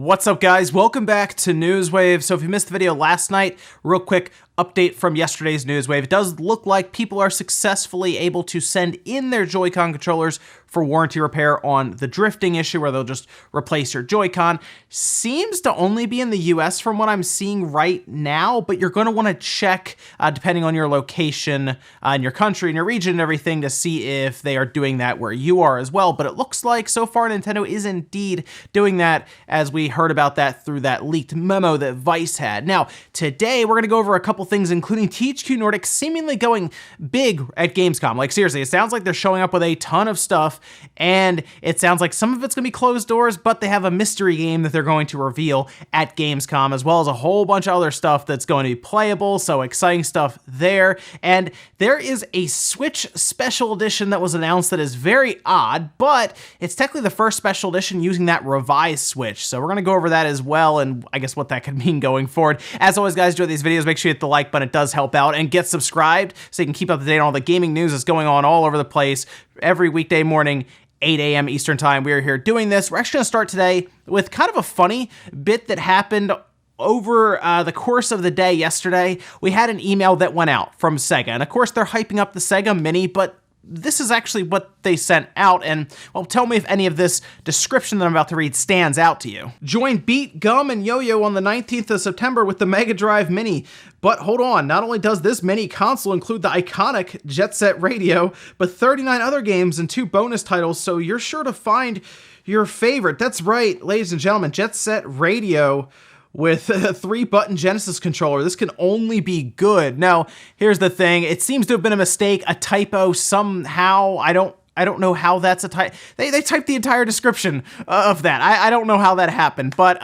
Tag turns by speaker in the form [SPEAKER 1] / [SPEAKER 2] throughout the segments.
[SPEAKER 1] What's up, guys? Welcome back to Newswave. So if you missed the video last night, real quick update from yesterday's Newswave. It does look like people are successfully able to send in their Joy-Con controllers for warranty repair on the drifting issue where they'll just replace your Joy-Con. Seems to only be in the US from what I'm seeing right now, but you're going to want to check depending on your location in your country and your region and everything to see if they are doing that where you are as well. But it looks like so far Nintendo is indeed doing that, as we heard about that through that leaked memo that Vice had. Now, today we're going to go over a couple things, including THQ Nordic seemingly going big at Gamescom. Like, seriously, it sounds like they're showing up with a ton of stuff, and it sounds like some of it's going to be closed doors, but they have a mystery game that they're going to reveal at Gamescom, as well as a whole bunch of other stuff that's going to be playable, so exciting stuff there. And there is a Switch Special Edition that was announced that is very odd, but it's technically the first Special Edition using that revised Switch, so we're going to go over that as well, and I guess what that could mean going forward. As always, guys, enjoy these videos, make sure you hit the like button, it does help out, and get subscribed so you can keep up to date on all the gaming news that's going on all over the place every weekday morning, 8 a.m. Eastern time. We are here doing this. We're actually going to start today with kind of a funny bit that happened over the course of the day yesterday. We had an email that went out from Sega, and of course they're hyping up the Sega Mini, but this is actually what they sent out, and, well, tell me if any of this description that I'm about to read stands out to you. Join Beat, Gum, and Yo-Yo on the 19th of September with the Mega Drive Mini. But hold on, not only does this mini console include the iconic Jet Set Radio, but 39 other games and 2 bonus titles, so you're sure to find your favorite. That's right, ladies and gentlemen, Jet Set Radio with a 3-button Genesis controller. This can only be good. Now, here's the thing. It seems to have been a mistake, a typo somehow. I don't know how that's a type. They typed the entire description of that. I don't know how that happened, but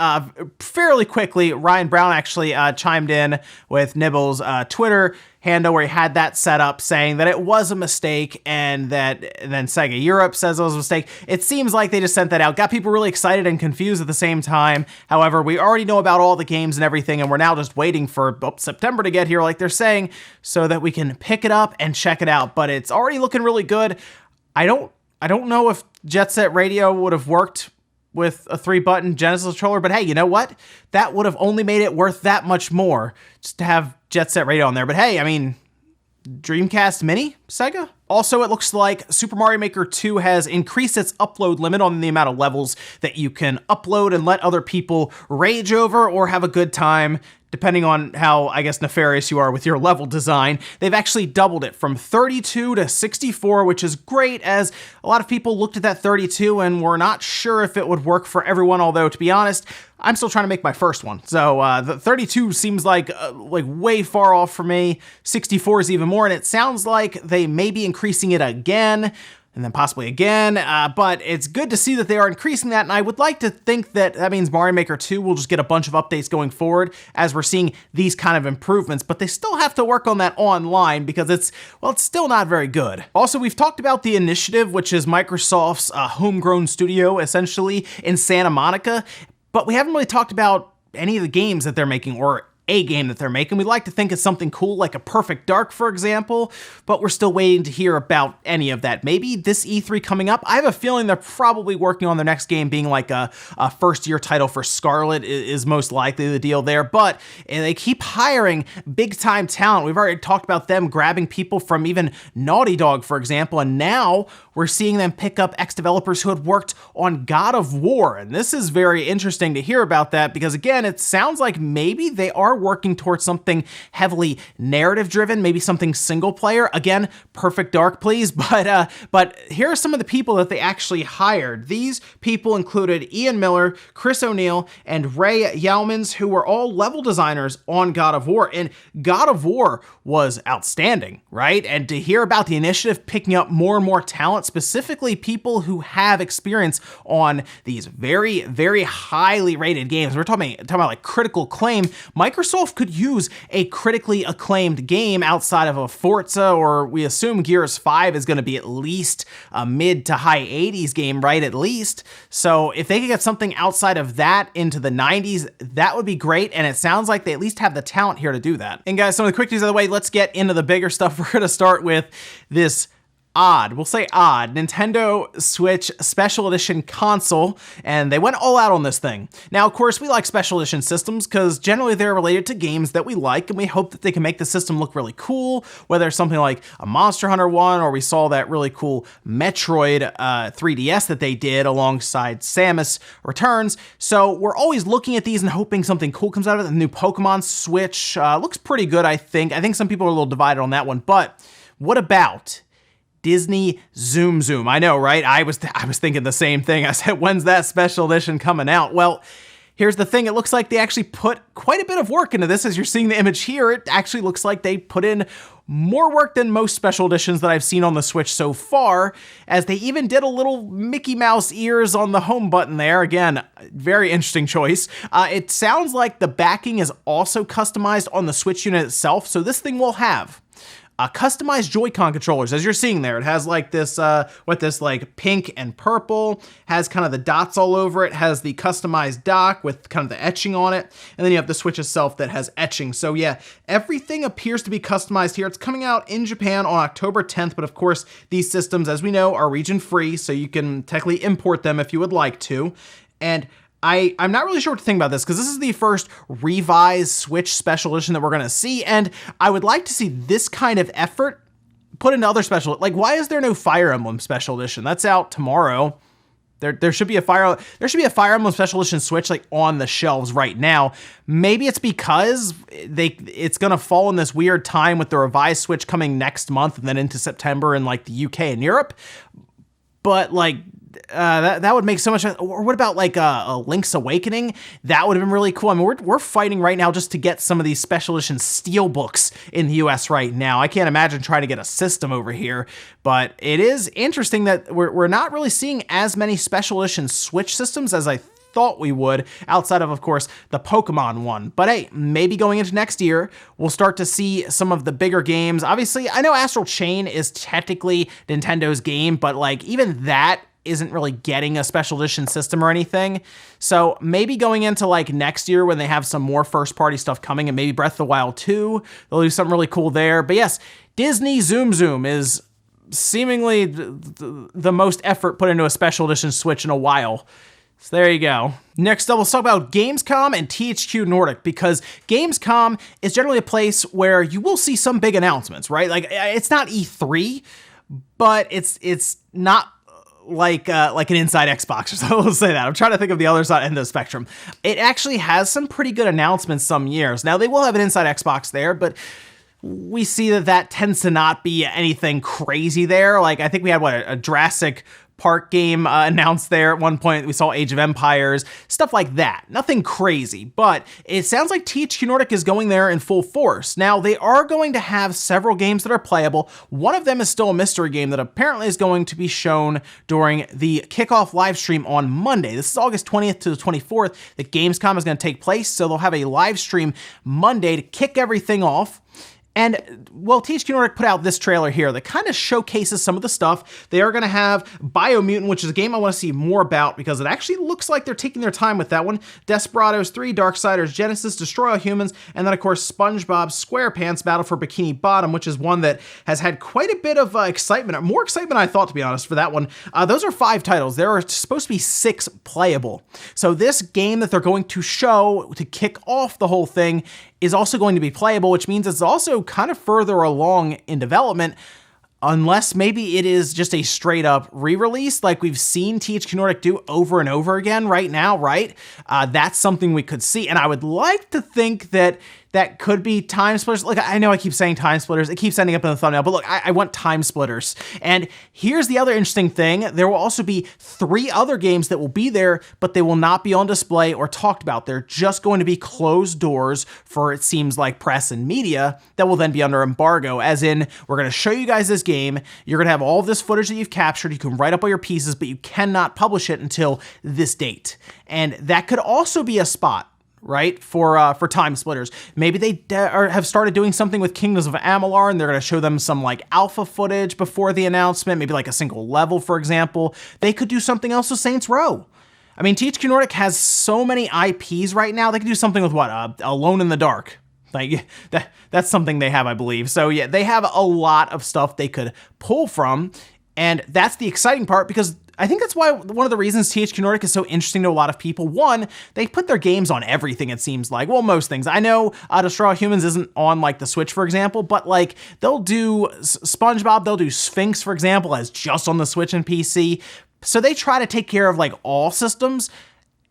[SPEAKER 1] fairly quickly, Ryan Brown actually chimed in with Nibble's Twitter handle where he had that set up, saying that it was a mistake, and then Sega Europe says it was a mistake. It seems like they just sent that out, got people really excited and confused at the same time. However, we already know about all the games and everything, and we're now just waiting for September to get here, like they're saying, so that we can pick it up and check it out. But it's already looking really good. I don't know if Jet Set Radio would have worked with a 3-button Genesis controller, but hey, you know what? That would have only made it worth that much more just to have Jet Set Radio on there. But hey, I mean, Dreamcast Mini, Sega? Also, it looks like Super Mario Maker 2 has increased its upload limit on the amount of levels that you can upload and let other people rage over or have a good time, depending on how, I guess, nefarious you are with your level design. They've actually doubled it from 32 to 64, which is great, as a lot of people looked at that 32 and were not sure if it would work for everyone, although, to be honest, I'm still trying to make my first one. So the 32 seems like way far off for me. 64 is even more, and it sounds like they may be increasing it again, and then possibly again, but it's good to see that they are increasing that, and I would like to think that that means Mario Maker 2 will just get a bunch of updates going forward as we're seeing these kind of improvements, but they still have to work on that online because it's still not very good. Also, we've talked about The Initiative, which is Microsoft's homegrown studio, essentially, in Santa Monica, but we haven't really talked about any of the games that they're making, or a game that they're making. We'd like to think it's something cool like a Perfect Dark, for example, but we're still waiting to hear about any of that. Maybe this E3 coming up. I have a feeling they're probably working on their next game being like a first-year title for Scarlet is most likely the deal there, but they keep hiring big-time talent. We've already talked about them grabbing people from even Naughty Dog, for example, and now we're seeing them pick up ex-developers who had worked on God of War, and this is very interesting to hear about that because, again, it sounds like maybe they are working towards something heavily narrative driven, maybe something single player. Again, Perfect Dark, please. But here are some of the people that they actually hired. These people included Ian Miller, Chris O'Neill, and Ray Yeomans, who were all level designers on God of War. And God of War was outstanding, right? And to hear about The Initiative picking up more and more talent, specifically people who have experience on these very, very highly rated games. We're talking about like critical acclaim. Microsoft could use a critically acclaimed game outside of a Forza, or we assume Gears 5 is going to be at least a mid to high 80s game, right? At least. So if they could get something outside of that into the 90s, that would be great. And it sounds like they at least have the talent here to do that. And guys, some of the quick news out of the way, let's get into the bigger stuff. We're going to start with this odd, we'll say odd, Nintendo Switch Special Edition console, and they went all out on this thing. Now, of course, we like special edition systems because generally they're related to games that we like, and we hope that they can make the system look really cool, whether it's something like a Monster Hunter one, or we saw that really cool Metroid 3DS that they did alongside Samus Returns. So we're always looking at these and hoping something cool comes out of it. The new Pokemon Switch looks pretty good, I think. I think some people are a little divided on that one, but what about Disney Tsum Tsum? I know, right? I was thinking the same thing. I said, when's that special edition coming out? Well, here's the thing. It looks like they actually put quite a bit of work into this. As you're seeing the image here, it actually looks like they put in more work than most special editions that I've seen on the Switch so far, as they even did a little Mickey Mouse ears on the home button there. Again, very interesting choice. It sounds like the backing is also customized on the Switch unit itself, so this thing will have customized Joy-Con controllers, as you're seeing there. It has like this, like pink and purple, has kind of the dots all over it, has the customized dock with kind of the etching on it, and then you have the Switch itself that has etching. So yeah, everything appears to be customized here. It's coming out in Japan on October 10th, but of course, these systems, as we know, are region free, so you can technically import them if you would like to. And I'm not really sure what to think about this, because this is the first revised Switch special edition that we're going to see, and I would like to see this kind of effort put into other special, like, why is there no Fire Emblem special edition? That's out tomorrow. There should be a Fire Emblem special edition Switch like on the shelves right now. Maybe it's because it's gonna fall in this weird time with the revised Switch coming next month and then into September in like the UK and Europe. But like, that would make so much sense. Or what about like a Link's Awakening? That would have been really cool. I mean, we're fighting right now just to get some of these special edition steelbooks in the US right now. I can't imagine trying to get a system over here, but it is interesting that we're not really seeing as many special edition Switch systems as I thought we would, outside of course, the Pokemon one. But hey, maybe going into next year, we'll start to see some of the bigger games. Obviously, I know Astral Chain is technically Nintendo's game, but like even that isn't really getting a special edition system or anything. So maybe going into like next year when they have some more first party stuff coming, and maybe Breath of the Wild 2, they'll do something really cool there. But yes, Disney Tsum Tsum is seemingly the most effort put into a special edition Switch in a while. So there you go. Next up, let's talk about Gamescom and THQ Nordic, because Gamescom is generally a place where you will see some big announcements, right? Like, it's not E3, but it's not like an Inside Xbox or something. We'll say that. I'm trying to think of the other side end of the spectrum. It actually has some pretty good announcements some years. Now, they will have an Inside Xbox there, but we see that tends to not be anything crazy there. Like, I think we had, a Jurassic Park game announced there at one point. We saw Age of Empires, stuff like that. Nothing crazy, but it sounds like THQ Nordic is going there in full force. Now, they are going to have several games that are playable. One of them is still a mystery game that apparently is going to be shown during the kickoff live stream on Monday. This is August 20th to the 24th that Gamescom is going to take place, so they'll have a live stream Monday to kick everything off. And, well, THQ Nordic put out this trailer here that kind of showcases some of the stuff. They are going to have Biomutant, which is a game I want to see more about because it actually looks like they're taking their time with that one. Desperados 3, Darksiders Genesis, Destroy All Humans, and then, of course, SpongeBob SquarePants Battle for Bikini Bottom, which is one that has had quite a bit of excitement, more excitement than I thought, to be honest, for that one. Those are 5 titles. There are supposed to be 6 playable. So this game that they're going to show to kick off the whole thing is also going to be playable, which means it's also kind of further along in development, unless maybe it is just a straight up re-release like we've seen THQ Nordic do over and over again right now, right? That's something we could see, and I would like to think that that could be Time Splitters. Look, I know I keep saying Time Splitters. It keeps ending up in the thumbnail, but look, I want Time Splitters. And here's the other interesting thing. There will also be 3 other games that will be there, but they will not be on display or talked about. They're just going to be closed doors for, it seems like, press and media that will then be under embargo, as in, we're going to show you guys this game. You're going to have all of this footage that you've captured. You can write up all your pieces, but you cannot publish it until this date. And that could also be a spot, right, for Time Splitters. Maybe they have started doing something with Kingdoms of Amalur, and they're going to show them some like alpha footage before the announcement, maybe like a single level, for example. They could do something else with Saints Row. I mean, THQ Nordic has so many IPs right now. They could do something with what? Alone in the Dark, Like that's something they have, I believe. So yeah, they have a lot of stuff they could pull from. And that's the exciting part, because I think that's why one of the reasons THQ Nordic is so interesting to a lot of people. One, they put their games on everything, it seems like. Well, most things. I know Destroy All Humans isn't on like the Switch, for example, but like they'll do SpongeBob, they'll do Sphinx, for example, as just on the Switch and PC. So they try to take care of like all systems.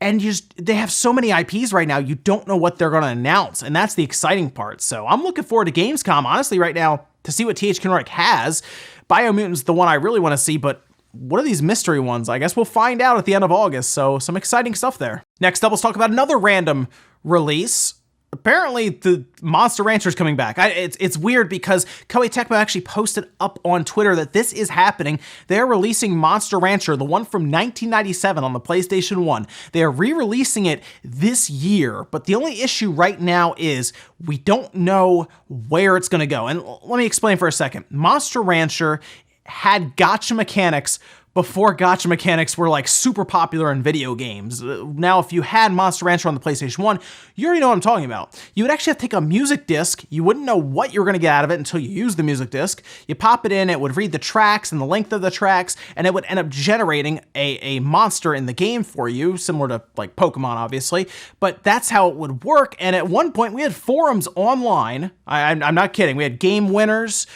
[SPEAKER 1] And they have so many IPs right now, you don't know what they're going to announce. And that's the exciting part. So I'm looking forward to Gamescom, honestly, right now, to see what THQ Nordic has. Biomutant's the one I really want to see, but what are these mystery ones? I guess we'll find out at the end of August, so some exciting stuff there. Next up, let's talk about another random release. Apparently, the Monster Rancher is coming back. It's weird because Koei Tecmo actually posted up on Twitter that this is happening. They're releasing Monster Rancher, the one from 1997 on the PlayStation 1. They are re-releasing it this year, but the only issue right now is we don't know where it's going to go. And let me explain for a second. Monster Rancher had gacha mechanics before gacha mechanics were like super popular in video games. Now, if you had Monster Rancher on the PlayStation 1, you already know what I'm talking about. You would actually have to take a music disc. You wouldn't know what you were gonna get out of it until you use the music disc. You pop it in, it would read the tracks and the length of the tracks, and it would end up generating a monster in the game for you, similar to like Pokemon, obviously. But that's how it would work. And at one point, we had forums online. I'm not kidding. We had game winners.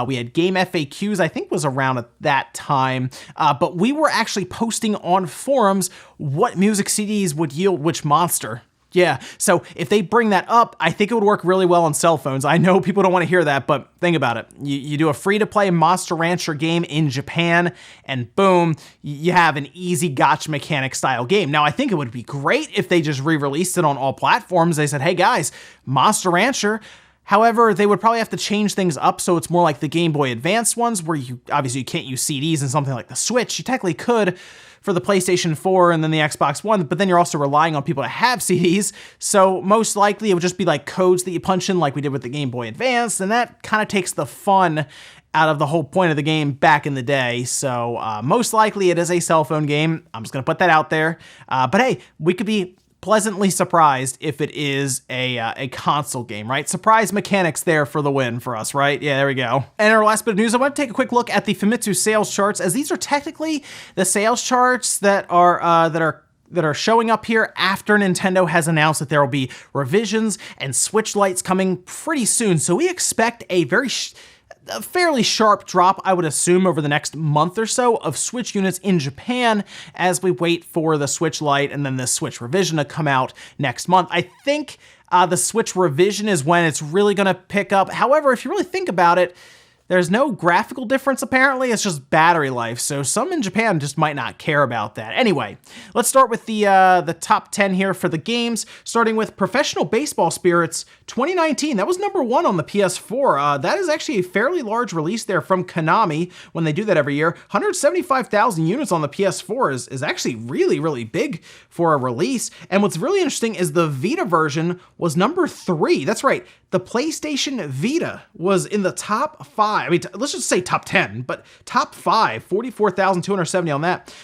[SPEAKER 1] We had game FAQs, I think was around at that time. But we were actually posting on forums what music CDs would yield which monster. Yeah, so if they bring that up, I think it would work really well on cell phones. I know people don't want to hear that, but think about it. You do a free-to-play Monster Rancher game in Japan, and boom, you have an easy gacha mechanic style game. Now, I think it would be great if they just re-released it on all platforms. They said, hey guys, Monster Rancher. However, they would probably have to change things up so it's more like the Game Boy Advance ones, where you obviously you can't use CDs in something like the Switch. You technically could for the PlayStation 4 and then the Xbox One, but then you're also relying on people to have CDs, so most likely it would just be like codes that you punch in like we did with the Game Boy Advance, and that kind of takes the fun out of the whole point of the game back in the day. So most likely it is a cell phone game. I'm just gonna put that out there. But hey, we could be pleasantly surprised if it is a console game, right? Surprise mechanics there for the win for us, right? Yeah, there we go. And our last bit of news, I want to take a quick look at the Famitsu sales charts, as these are technically the sales charts that are showing up here after Nintendo has announced that there will be revisions and Switch Lites coming pretty soon. So we expect a fairly sharp drop, I would assume, over the next month or so of Switch units in Japan as we wait for the Switch Lite and then the Switch revision to come out next month. I think the Switch revision is when it's really going to pick up. However, if you really think about it, there's no graphical difference, apparently. It's just battery life, so some in Japan just might not care about that. Anyway, let's start with the top 10 here for the games, starting with Professional Baseball Spirits 2019. That was #1 on the PS4. That is actually a fairly large release there from Konami when they do that every year. 175,000 units on the PS4 is actually really, really big for a release. And what's really interesting is the Vita version was #3. That's right. The PlayStation Vita was in the top 5. I mean, let's just say top 10, but top 5, 44,270 on that.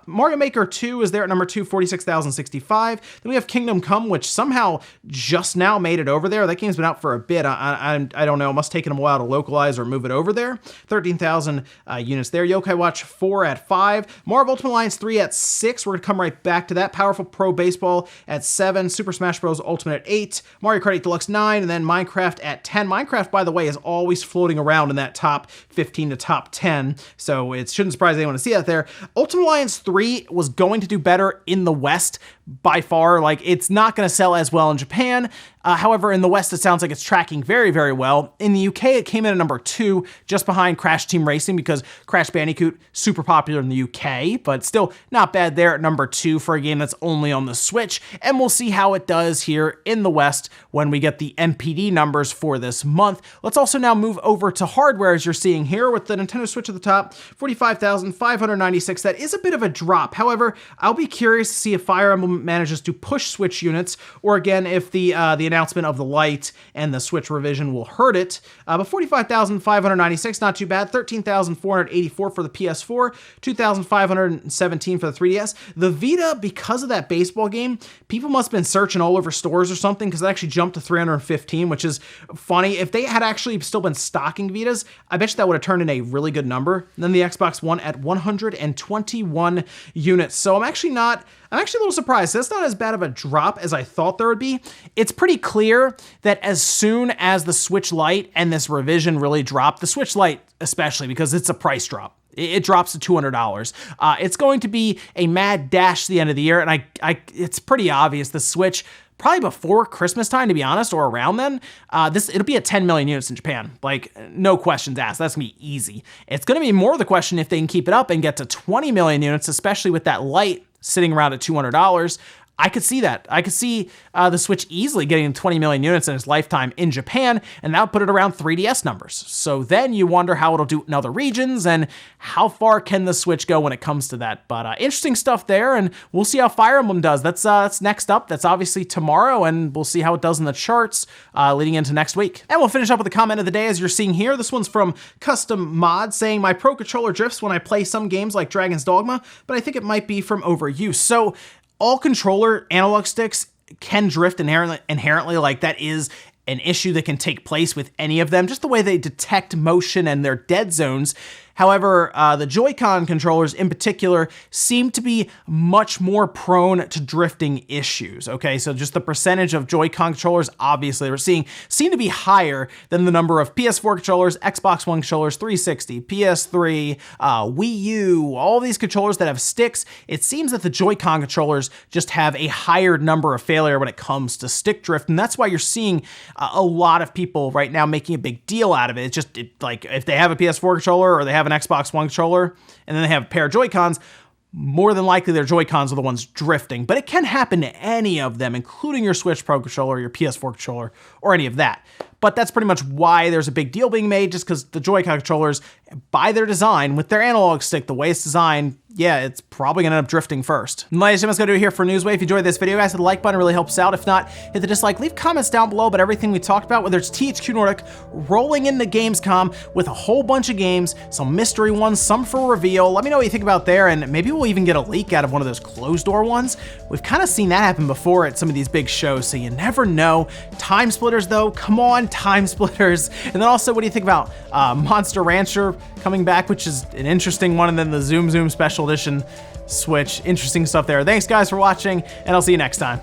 [SPEAKER 1] Mario Maker 2 is there at #2, 46,065. Then we have Kingdom Come, which somehow just now made it over there. That game's been out for a bit. I don't know. It must have taken them a while to localize or move it over there. 13,000 units there. Yokai Watch 4 at 5. Marvel Ultimate Alliance 3 at 6. We're going to come right back to that. Powerful Pro Baseball at 7. Super Smash Bros. Ultimate at 8. Mario Kart 8 Deluxe 9. And then Minecraft at 10. Minecraft, by the way, is always floating around in that top 15 to top 10, so it shouldn't surprise anyone to see that there. Ultimate Alliance 3 was going to do better in the West by far. Like, it's not going to sell as well in Japan. However, in the West, it sounds like it's tracking very, very well. In the UK, it came in at #2, just behind Crash Team Racing, because Crash Bandicoot, super popular in the UK, but still not bad there at #2 for a game that's only on the Switch. And we'll see how it does here in the West when we get the NPD numbers for this month. Let's also now move over to hardware, as you're seeing here, with the Nintendo Switch at the top, 45,596. That is a bit of a drop. However, I'll be curious to see if Fire Emblem manages to push Switch units, or again, if the announcement of the Lite and the Switch revision will hurt it. But 45,596, not too bad. 13,484 for the PS4, 2,517 for the 3DS. The Vita, because of that baseball game, people must have been searching all over stores or something, because it actually jumped to 315, which is funny. If they had actually still been stocking Vitas, I bet you that would have turned in a really good number. And then the Xbox One at 121 units. So I'm actually a little surprised. That's not as bad of a drop as I thought there would be. It's pretty clear that as soon as the Switch Lite and this revision really drop, the Switch Lite especially, because it's a price drop, it drops to $200. It's going to be a mad dash to the end of the year, and it's pretty obvious the Switch, probably before Christmas time, to be honest, or around then, it'll be at 10 million units in Japan. Like, no questions asked. That's gonna be easy. It's gonna be more of the question if they can keep it up and get to 20 million units, especially with that Lite sitting around at $200. I could see that. I could see the Switch easily getting 20 million units in its lifetime in Japan, and that would put it around 3DS numbers. So then you wonder how it'll do in other regions, and how far can the Switch go when it comes to that. But interesting stuff there, and we'll see how Fire Emblem does. That's next up. That's obviously tomorrow, and we'll see how it does in the charts leading into next week. And we'll finish up with the comment of the day, as you're seeing here. This one's from Custom Mod, saying, my Pro Controller drifts when I play some games like Dragon's Dogma, but I think it might be from overuse. So all controller analog sticks can drift inherently, like that is an issue that can take place with any of them, just the way they detect motion and their dead zones. However, the Joy-Con controllers in particular seem to be much more prone to drifting issues, okay? So just the percentage of Joy-Con controllers, obviously, we're seeing seem to be higher than the number of PS4 controllers, Xbox One controllers, 360, PS3, Wii U, all these controllers that have sticks. It seems that the Joy-Con controllers just have a higher number of failure when it comes to stick drift, and that's why you're seeing a lot of people right now making a big deal out of it. It's just like if they have a PS4 controller or they have an Xbox One controller, and then they have a pair of Joy-Cons, more than likely their Joy-Cons are the ones drifting, but it can happen to any of them, including your Switch Pro controller, your PS4 controller, or any of that. But that's pretty much why there's a big deal being made, just because the Joy-Con controllers, by their design, with their analog stick, the way it's designed, yeah, it's probably gonna end up drifting first. And ladies and gentlemen, that's gonna do it here for Newswave. If you enjoyed this video, guys, hit the like button, it really helps out. If not, hit the dislike. Leave comments down below about everything we talked about, whether it's THQ Nordic rolling into Gamescom with a whole bunch of games, some mystery ones, some for reveal. Let me know what you think about there, and maybe we'll even get a leak out of one of those closed door ones. We've kind of seen that happen before at some of these big shows, so you never know. Time Splitters, though, come on, Time Splitters. And then also, what do you think about Monster Rancher coming back, which is an interesting one, and then the Tsum Tsum Special Edition Switch. Interesting stuff there. Thanks, guys, for watching, and I'll see you next time.